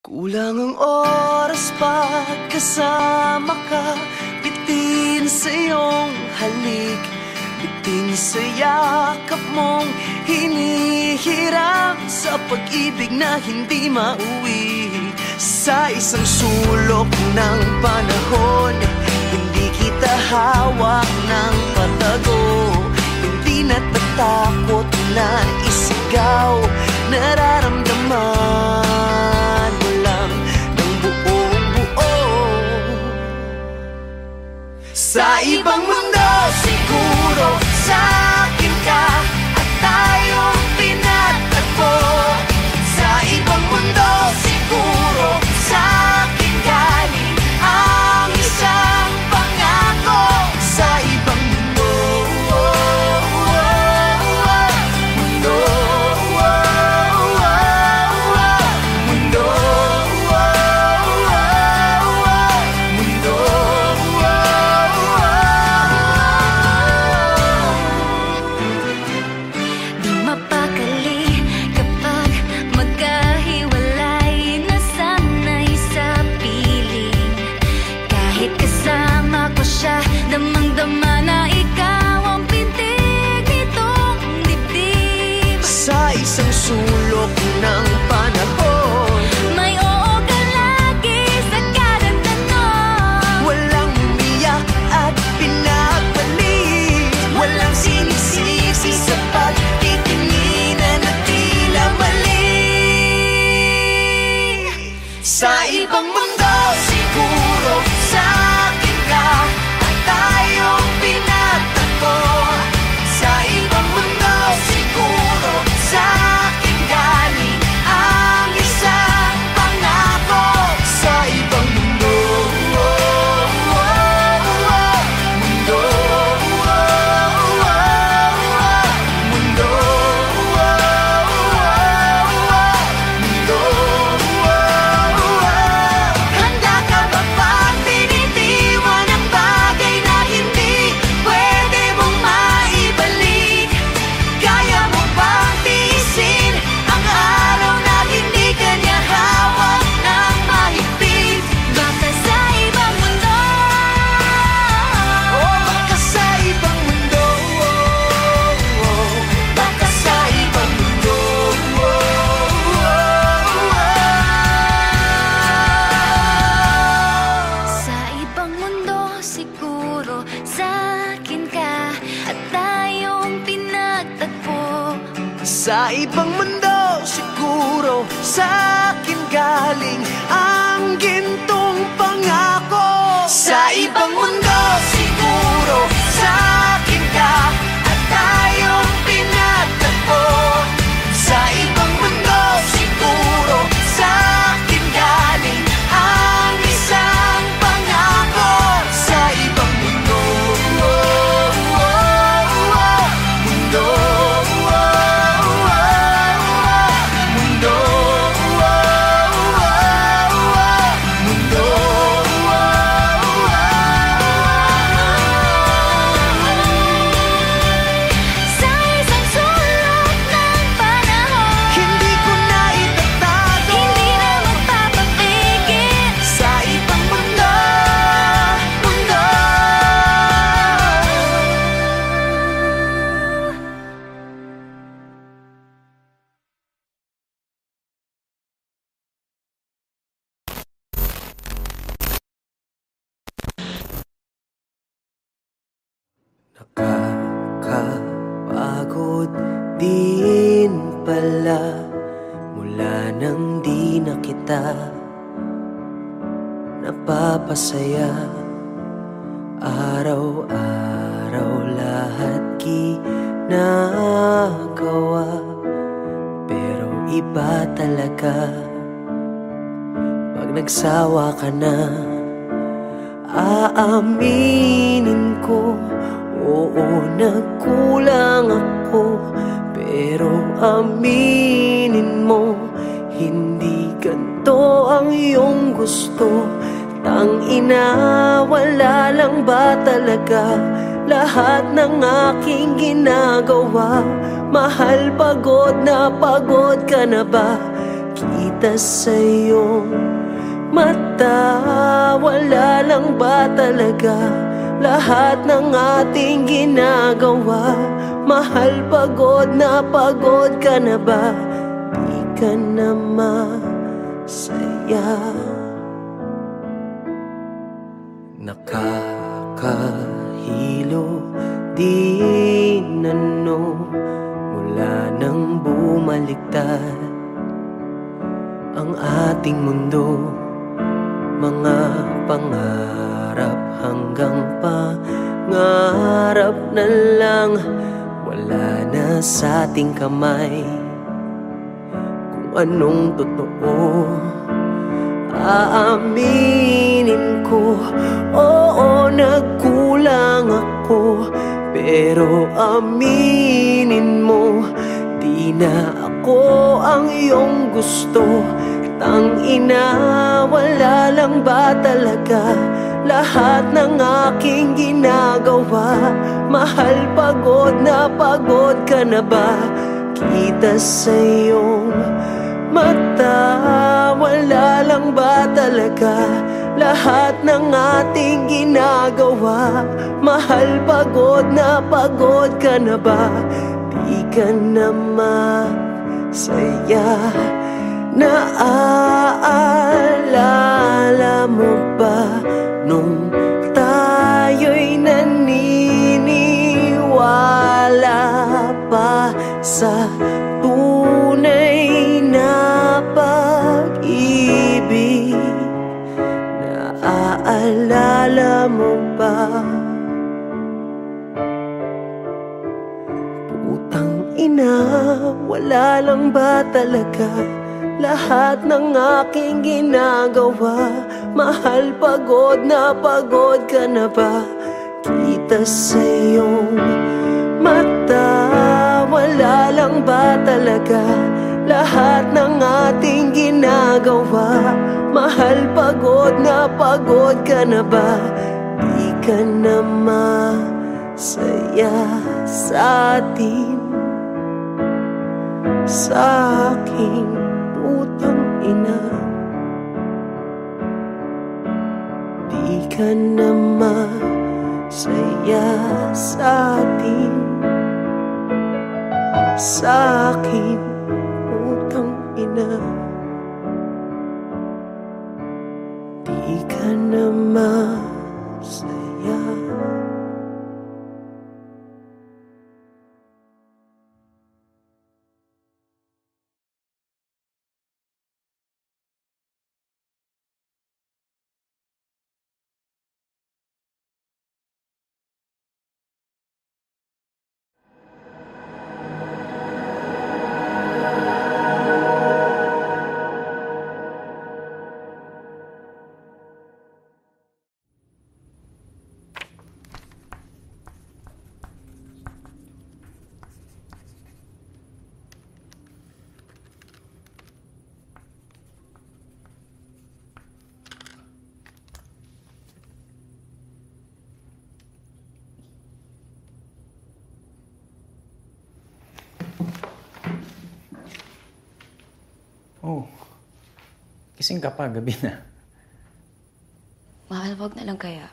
Kulang ang oras pagkasama ka, bitin sa iyong halik, bitin sa yakap mong hinihiram, sa pag-ibig na hindi mauwi. Sa isang sulok ng panahon, hindi kita hawak ng patago, hindi natatakot na isigaw, nararamdaman mo lang ng buong buo. Sa ibang mundo siguro sa akin ka at tayong pinatagpo. Sa ibang mundo siguro sa akin galing ang isang pangako. Sa ibang mundo, mundo, mundo, mundo. Di mapakali kapag magkahiwalay, nasanay sa piling. Kahit kasama ko siya, damang-dama na ikaw ang pintig nitong dibdib. Sa isang sulok ng panahon, May oo ka lagi sa kada tanong. walang umiyak at pinagpalit, walang sinisisi sa pagtitinginan at tila mali. Sa ibang mundo siguro sa akin ka at tayong pinatagpo. Sa ibang mundo siguro sa akin galing ang isang pangako. Sa ibang mundo, mundo, mundo, mundo. Handa ka ba pang binitiwan ang bagay na hindi pwede mong maibalik? Kaya mo bang tiisin ang araw na hindi ka niya hawak ng mahigpit? Baka sa ibang mundo, O baka sa ibang mundo, baka sa ibang mundo. sa ibang mundo siguro sa akin ka at tayong pinagtagpo. Sa ibang mundo siguro sa akin galing ang gintong pangako. Sa ibang mundo siguro sa akin ka at tayong pinagtagpo. Sa ibang mundo siguro sa akin galing ang isang pangako. Sa ibang mundo, mundo, mundo, mundo. Sa isang sulok ng panahon, Hindi ko na itatago, hindi na magpapapigil. sa ibang mundo, mundo. Nakakapagod din pala mula nang di na kita napapasaya. Araw-araw lahat ginagawa, pero iba talaga pag nagsawa ka na. Aaminin ko, oo, nagkulang ako, pero aminin mo, hindi ganito ang iyong gusto. Tangina, wala lang ba talaga lahat ng aking ginagawa? Mahal, pagod na pagod ka na ba? kita sa iyong mata. Wala lang ba talaga lahat ng ating ginagawa? Mahal, pagod ka na ba? Di ka na masaya. Nakakahilo din mula nang bumaliktad ang ating mundo. Mga pangarap hanggang pangarap na lang, wala na sa ating kamay kung anong totoo. Aaminin ko, oo, nagkulang ako, pero aminin mo, di na ako ang iyong gusto. Tangina, wala lang ba talaga lahat ng aking ginagawa? Mahal, pagod ka na ba? Kita sa iyong mata. Wala lang ba talaga lahat ng ating ginagawa? Mahal, pagod ka na ba? Di ka na masaya. Naaalala mo ba nung tayo'y naniniwala pa sa tunay na pag-ibig? Naaalala mo ba? Putang ina, wala lang ba talaga lahat ng aking ginagawa? Mahal, pagod ka na ba? Kita sa iyong mata. Wala lang ba talaga lahat ng ating ginagawa? Mahal, pagod ka na ba? Di ka na masaya sa atin, sa aking putang ina. Di ka na masaya sa atin, sa aking putang ina. Di ka na masaya. Oh, gising ka pa, gabi na. Mahal, wag na lang kaya.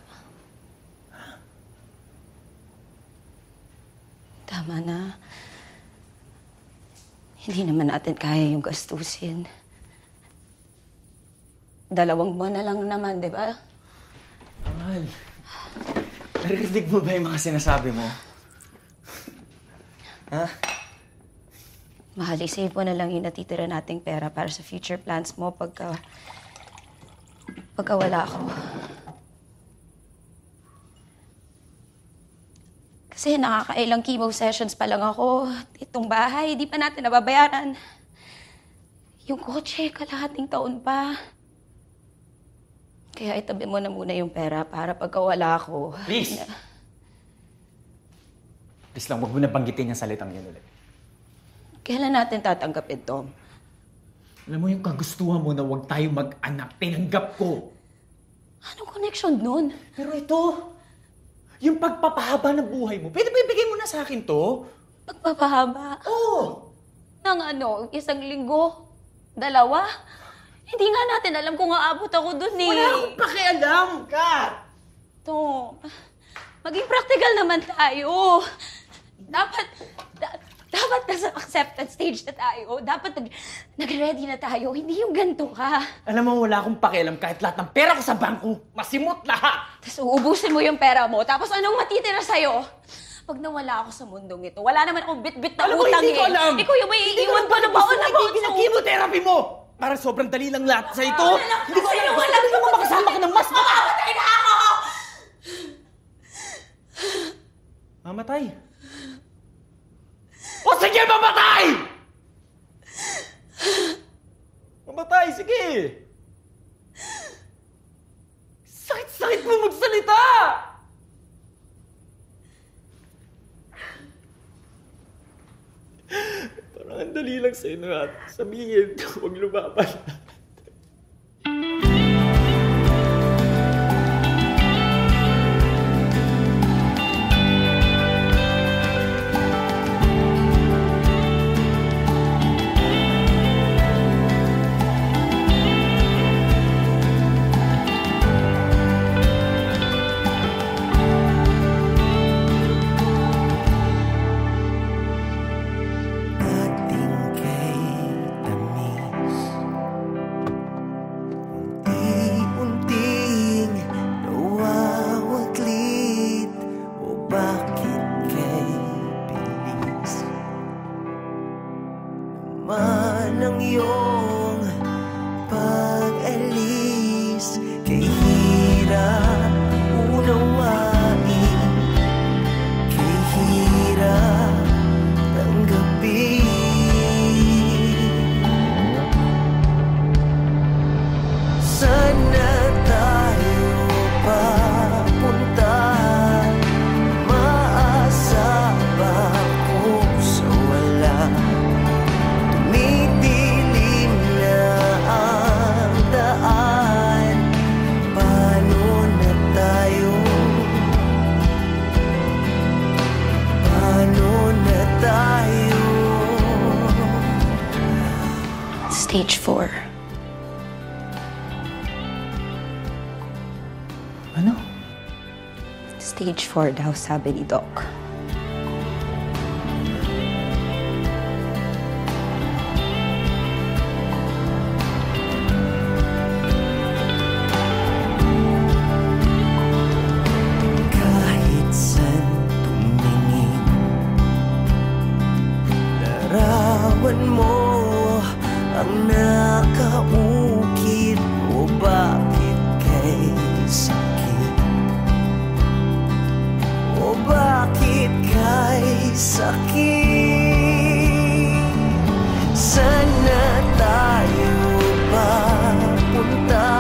Tama na. Hindi naman natin kaya yung gastusin. 2 buwan na lang naman, di ba? Mahal, narinig mo ba yung mga sinasabi mo? Ha? Mahal, isave mo na lang yung natitira nating pera para sa future plans mo pagka wala ako. Kasi nakakailang chemo sessions pa lang ako. Itong bahay, di pa natin nababayaran. Yung kotse, kalahating taon pa. Kaya itabi mo na muna yung pera para pagka wala ako. Please! Please lang, huwag mo na banggitin yung salitang yun ulit. Kailan natin tatanggapin, Tom? Alam mo yung kagustuhan mo na huwag tayo mag-anak, tinanggap ko. Anong connection nun? Pero ito, yung pagpapahaba ng buhay mo, pwede ba ibigay mo na sa akin to? Pagpapahaba? Oo! Nang ano, 1 linggo? Dalawa? Hindi nga natin alam kung aabot ako dun eh. Wala akong pakialam, Kat! Tom, maging practical naman tayo. Dapat nasa acceptance stage na tayo. Dapat nag-ready na tayo. Hindi yung ganito ka. Alam mo, wala akong pakialam kahit lahat ng pera ko sa bangko. Masimot lahat! Tapos uubusin mo yung pera mo. Tapos anong matitira sa'yo? Pag nawala ako sa mundong ito, wala naman akong bit-bit na Alam mo, utang hindi ko alam! Eh, kuya, may iiwan ko na baon na baon sa Chemotherapy mo! Para sobrang dali lang lahat sa ito. Hindi ko alam kung Sinungaling ano mo makasama ka ng mas Mamamatay na ako! Mamatay? O sige, mamatay! Mamatay, sige! Sakit-sakit mo magsalita! Parang ang dali lang sa'yo na sabihin, huwag lumaban. Ang iyong pag-alis, kay hirap unawain, kay hirap tanggapin. Sana tayo papunta, maasa ba kung sa wala? Tumidilim na ang daan, paano na tayo? Paano na tayo? Stage 4. Ano? Stage 4 daw, sabi ni Doc. Kahit saan tumingin, larawan mo ang nakaukit. O bakit kay sakit? O bakit kay sakit? Sana tayo papunta,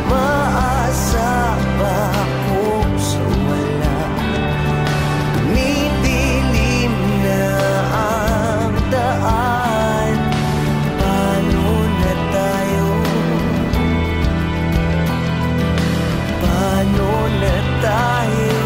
maasa ba kung sa wala? Tumidilim na ang daan, paano na tayo? Paano na tayo?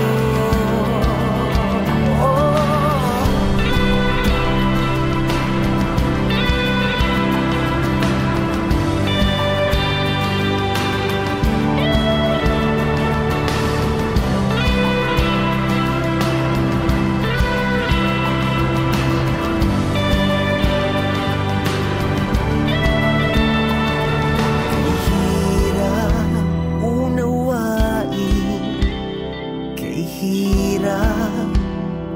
Hirap unawain, kay hirap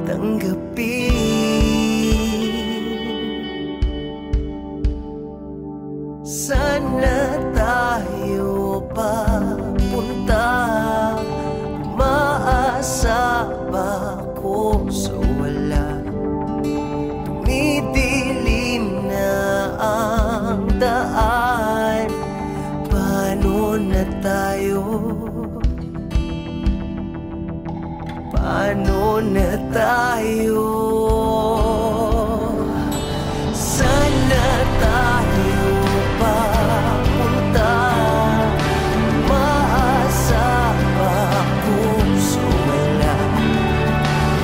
tanggapin. Sana tayo papunta, maasa ba ko sa wala? Tumidilim na ang daan, paano na tayo? Paano na tayo? Sana tayo papunta, maasa ba kung sa wala?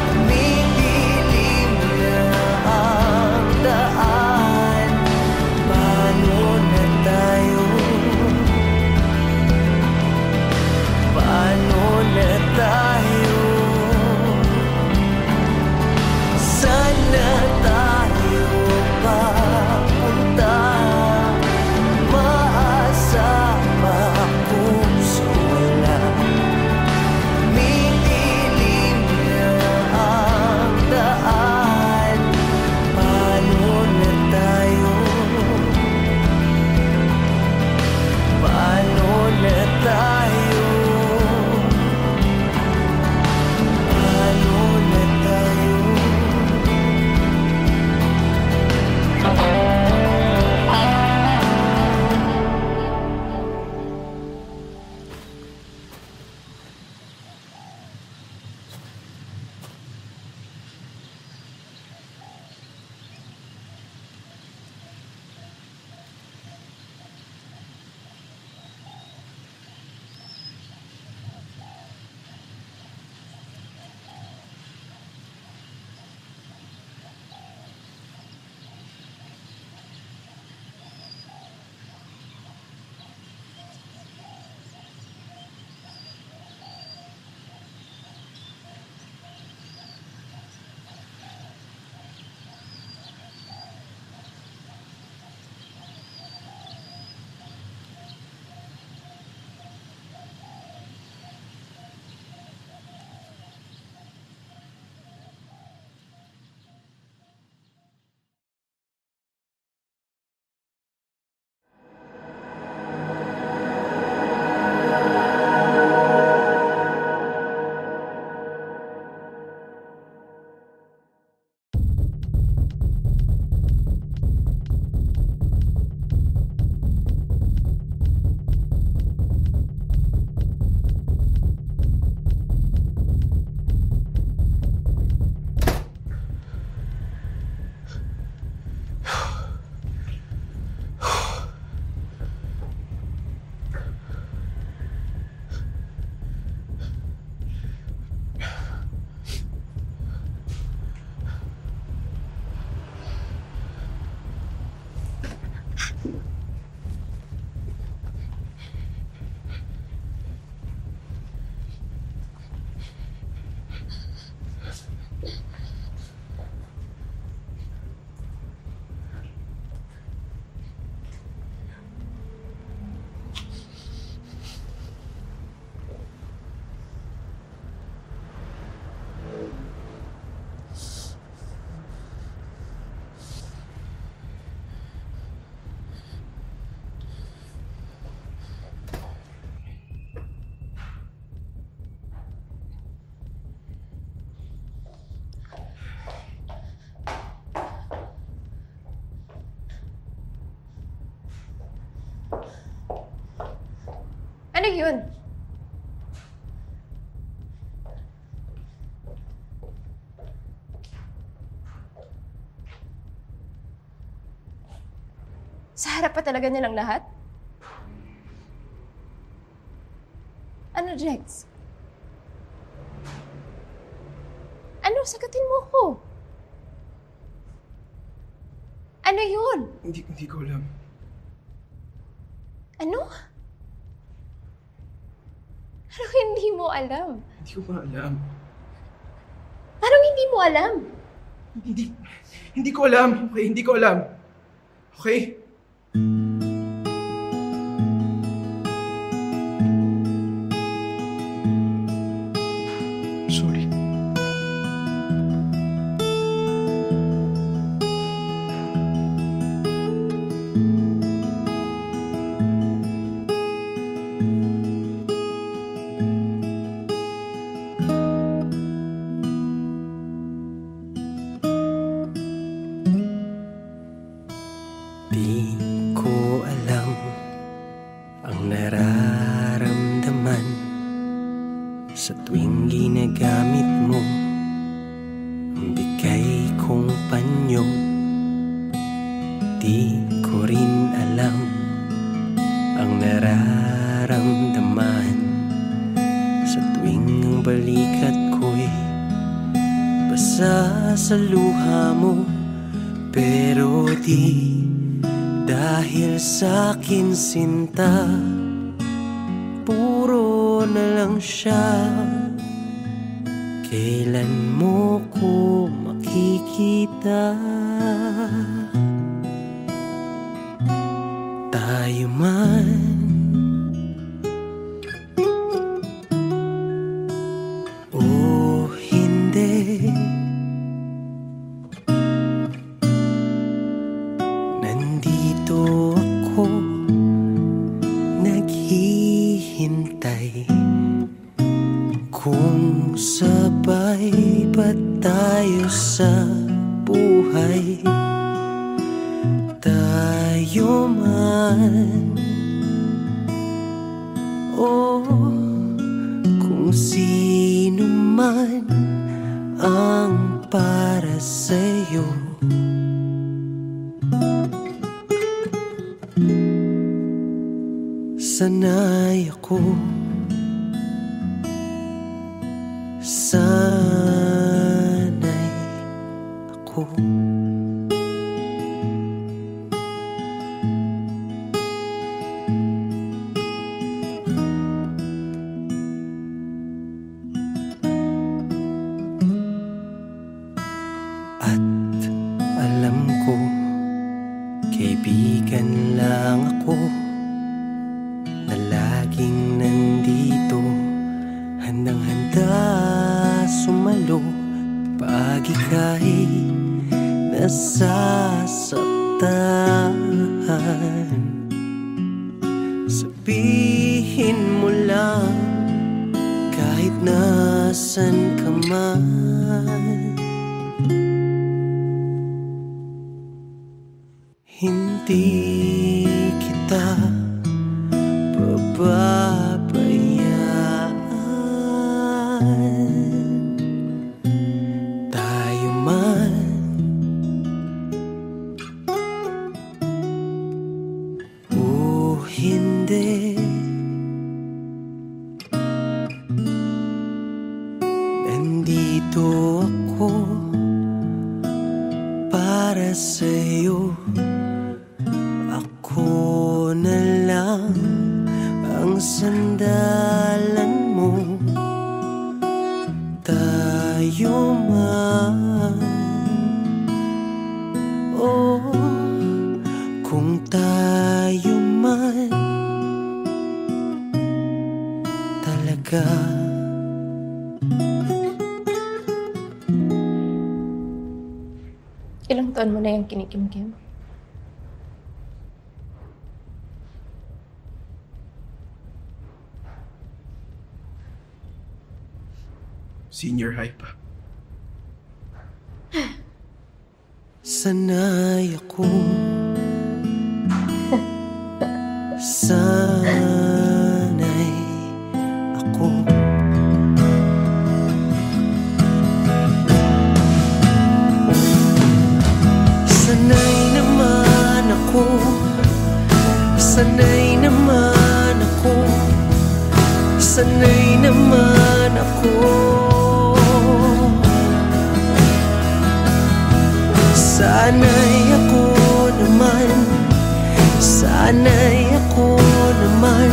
Tumidilim na ang daan, Ano yun? Sa harap pa talaga nilang lahat? Ano, Jex? Ano? Sagutin mo ko. Ano yun? Hindi ko alam. Ano? Ano hindi mo alam? Hindi ko pa alam. Anong hindi mo alam? Hindi ko alam. Okay, hindi ko alam. Okay? Sorry. Di ko alam ang nararamdaman sa tuwing ginagamit mo ang bigay kong panyo. Di ko rin alam ang nararamdaman sa tuwing ang balikat ko'y basa sa luha mo. Pero di dahil sa'kin sinta, puro na lang siya. Kailan mo ko makikita? Tayo man o hindi, nandito ako naghihintay. Kung sabay ba tayo sa buhay, tayo man o kung sino man ang para sa'yo. Sanay ako, sanay ako. At alam ko, kaibigan lang ako na laging nandito, handang-handa sumalo pag ika'y nasasaktan. Sabihin mo lang kahit nasan ka man, hindi kita pababayaan. Tayo man o hindi, nandito ako para sa'yo. Ako Kung tayo man talaga Ilang taon mo na yung kinikimkim? Senior high pa. sanay ako sanay ako sanay naman ako sanay naman ako sanay naman ako sanay ako naman sanay ako naman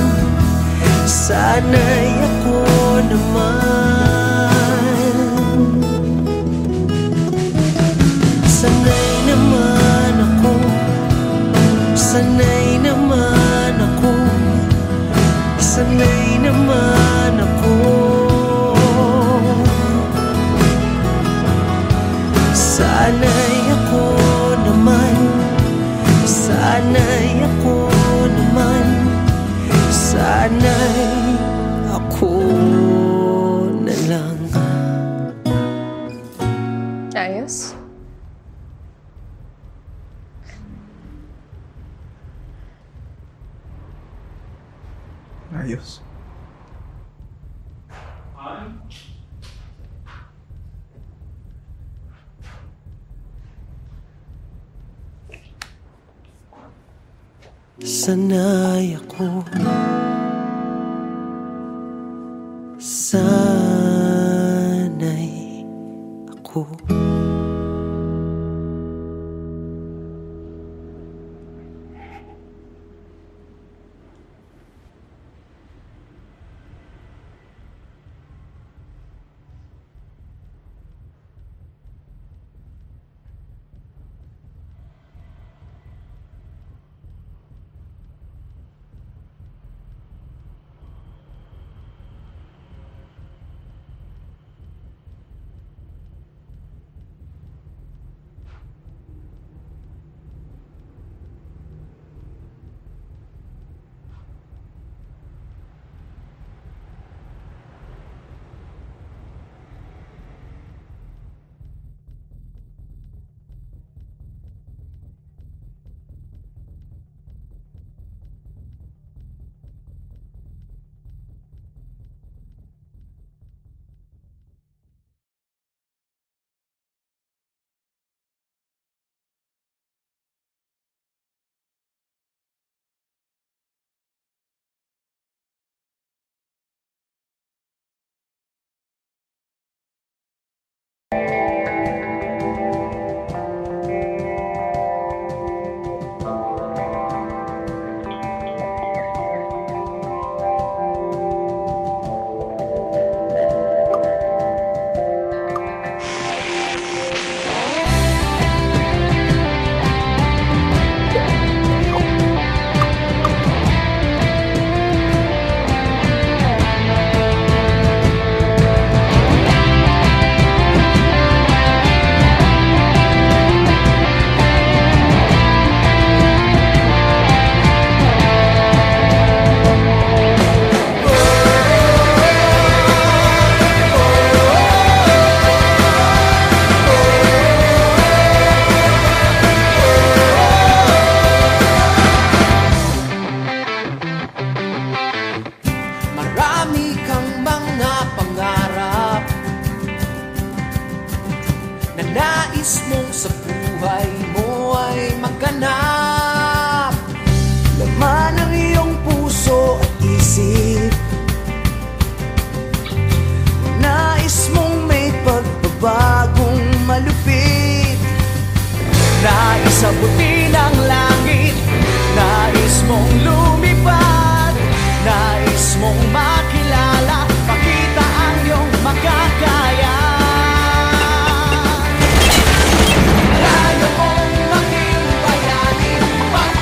sanay ako naman sanay naman ako sanay naman ako sanay naman ako sanay ako naman sanay ako naman sanay ako na lang Ayos? Ayos. sanay ako sanay ako marami kang mga pangarap na nais mong sa buhay mo ay maganap laman ang iyong puso at isip nais mong may pagbabagong malupit nais abutin ang langit nais mong lumipad nais mong makilala pakita ang iyong makakaya layo mong maging bayani pag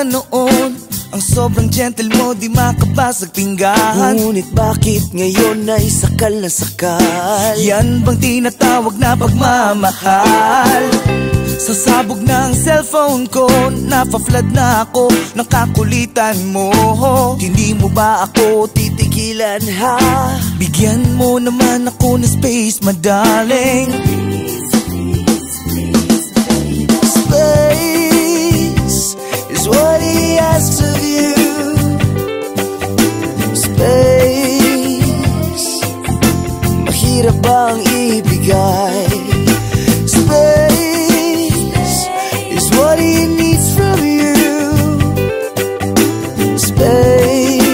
na noon, ang sobrang gentle mo di makabasag pinggan. Ngunit bakit ngayon ay sakal na sakal? Yan bang tinatawag na pagmamahal? Sasabog na ang cellphone ko, nafa-flood na ako ng kakulitan mo. Hindi mo ba ako titigilan ha? Bigyan mo naman ako ng space, madaling. Space is what he asks of you. Space, mahirap bang ibigay? Space is what he needs from you. Space,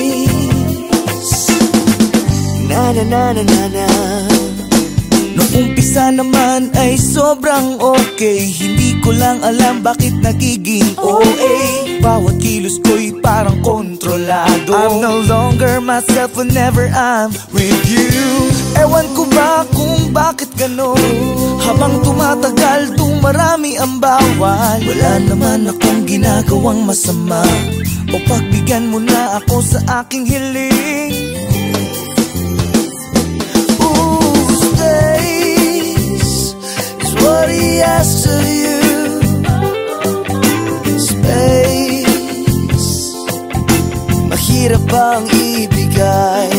na na na na na na. Nung umpisa naman ay sobrang okay, hindi ko lang alam bakit nagiging OA. Bawat kilos ko'y parang kontrolado. I'm no longer myself whenever I'm with you. Ewan ko ba kung bakit ganon? Habang tumatagal, dumarami ang bawal. Wala naman akong ginagawang masama, o pagbigyan mo na ako sa aking hiling. Space is what he asks of you. Space, mahirap bang ibigay?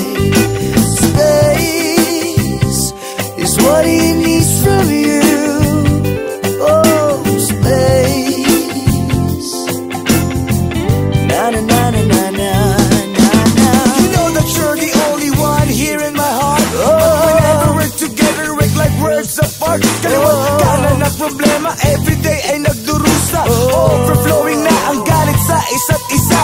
Space is what he needs from you. Oh, space, na na na na na na na na. You know that you're the only one here in my heart. But whenever we're together, we're like worlds apart. Kaliwat kanan na problema, everyday ay nagdurusa. Overflowing na ang galit sa isa't isa.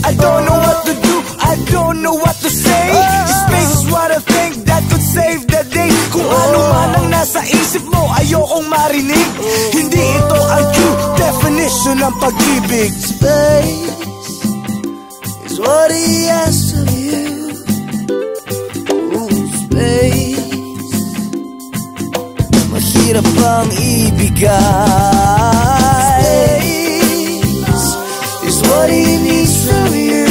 I don't know what to do, I don't know what to say. Space is what I think that could save the day. Kung ano man ang nasa isip mo, ayokong marinig. Hindi ito ang true definition ng pag-ibig. Space is what he asks of you. Ooh, space, mahirap bang ibigay? Space is what he needs from you.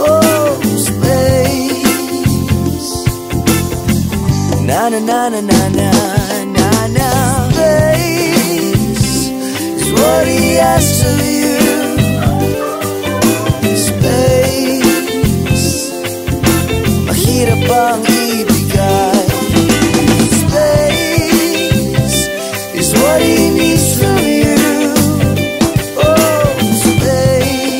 Oh, space, na na na na na na na na. Space is what he asks of you. Space, mahirap bang ibigay? Space is what he needs from you. Oh, space.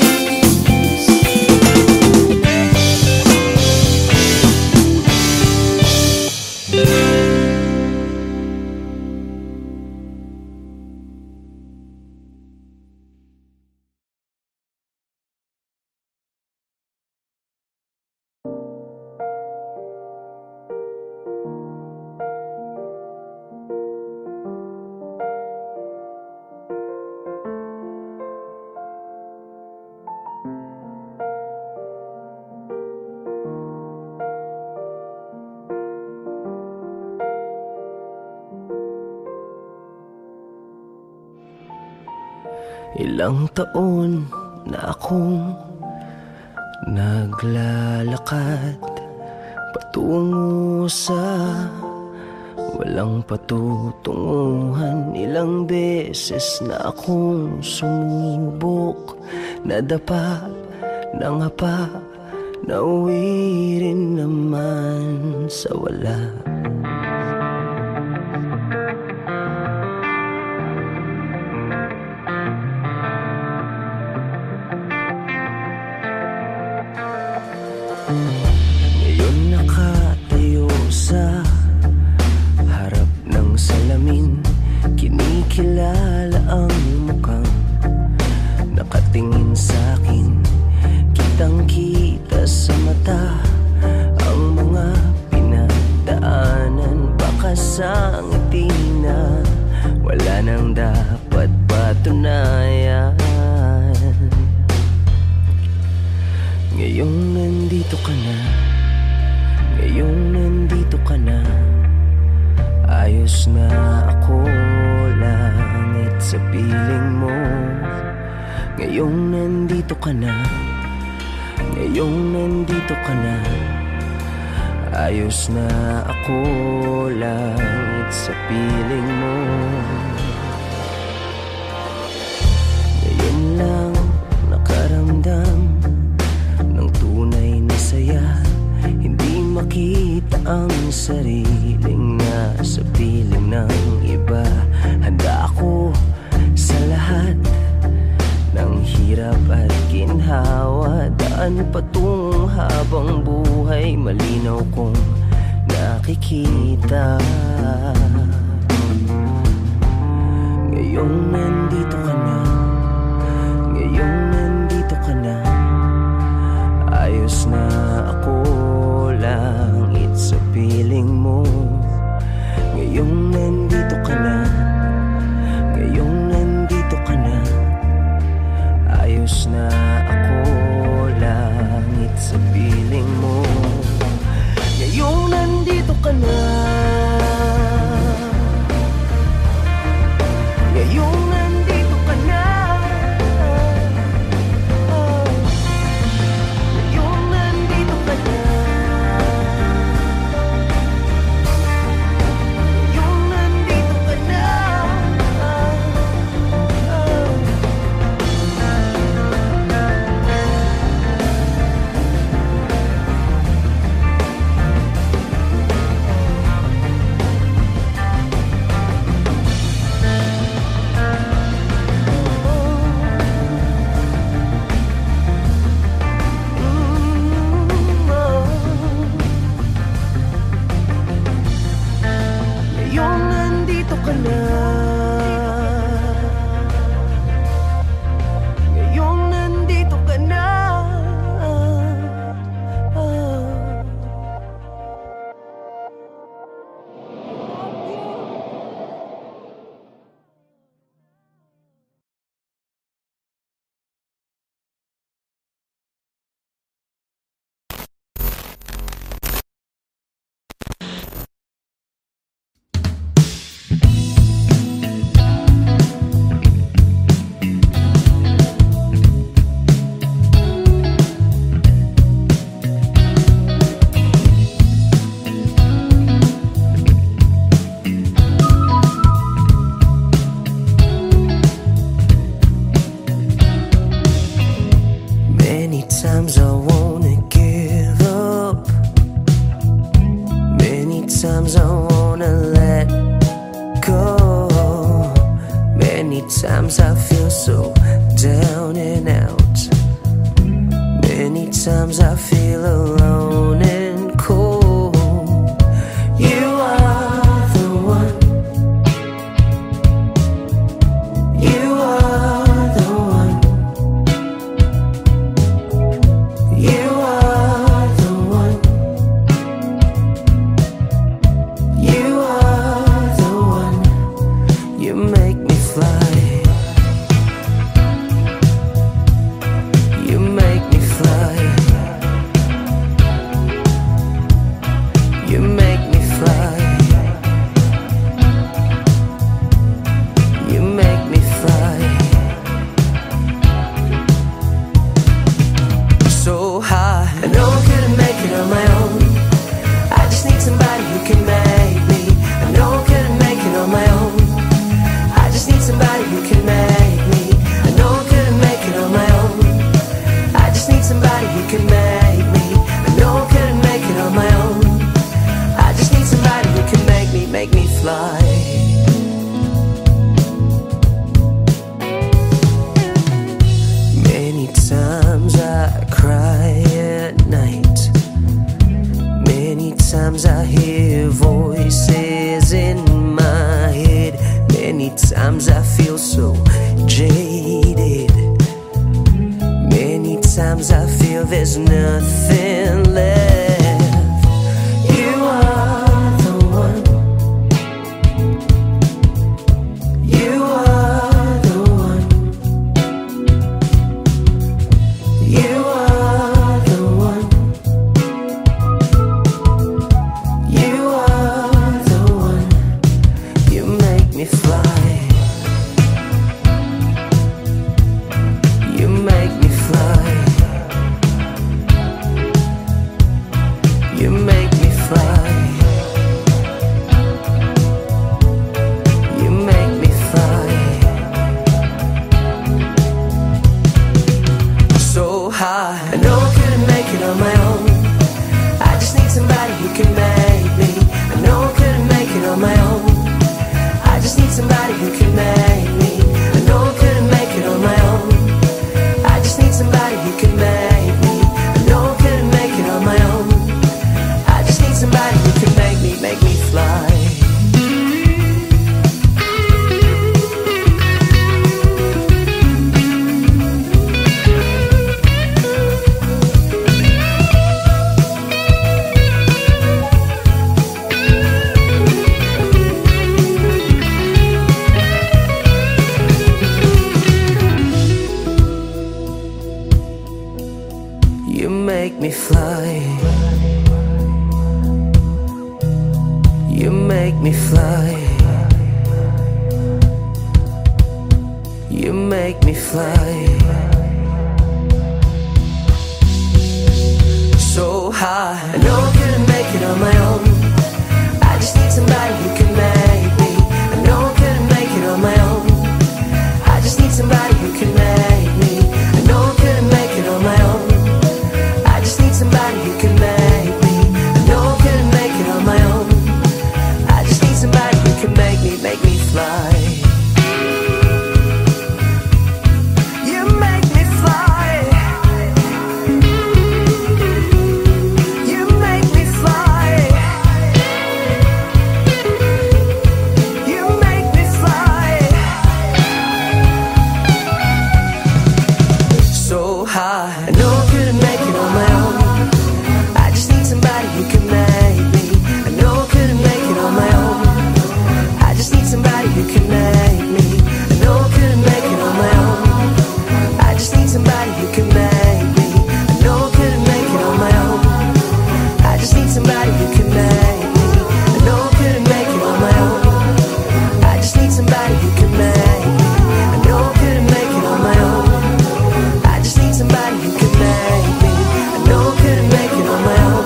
Ilang taon na akong naglalakad patungo sa walang patutunguhan. Ilang beses na akong sumubok, nadapa, nangapa, nauwi rin naman sa wala. Ngayon nakatayo sa harap ng salamin, kinikilala ang mukhang nakatingin sa'kin. Kitang-kita sa mata ang mga pinagdaanan. Baka sa ngiti na wala nang dapat patunayan. Ngayong nandito ka na, ngayong nandito ka na, ayos na ako. Langit sa piling mo, Ngayong nandito ka na, ngayong nandito ka na, ayos na ako lang sa piling mo. Ngayon lang nakaramdam ng tunay na saya, hindi makita ang sariling nasa piling ng iba. Handa ako sa lahat ng hirap at ginhawa, daan patungong habang buhay, malinaw kong nakikita. Ngayong nandito ka na, ngayong nandito ka na, ayos na ako lang, it's a feeling mo. Ngayong nandito ka na, ngayong nandito ka na, ayos na ako lang, it's a feeling mo. Ngayong nandito ka na, ngayong nandito ka na, ngayong nandito ka na, ngayong nandito ka na. Ngayong nandito ka na, ngayong nandito ka na. Many times I wanna give up, many times I wanna let go, many times I feel so down and out, many times I feel alone and cold. You are the one, you are the one, you are the one, you are the one. You make me fly, you make me fly. You make me fly. You make me fly. So high, I know I couldn't make it on my own. I just need somebody who can make me. I know I couldn't make it on my own. I just need somebody who can make me. I know I couldn't make it on my own. I just need somebody who can make me. I know I couldn't make it on my own. I just need somebody who can make me fly. You make me fly. You make me fly. You make me fly. So high, I know I couldn't make it on my own. I just need somebody who can make me. I know I couldn't make it on my own. I just need somebody who can make me. I know I couldn't make it on my own. I just need somebody who can make me. I know I couldn't make it on my own. I just need somebody who can make me. I know I couldn't make it on my own. I just need somebody who can make me. I know I couldn't make it on my own. I just need somebody who can make me. I know I couldn't make it on my own.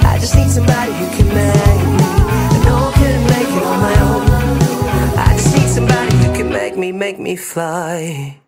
I just need somebody who can make me. I know I couldn't make it on my own. I just need somebody who can make me fly.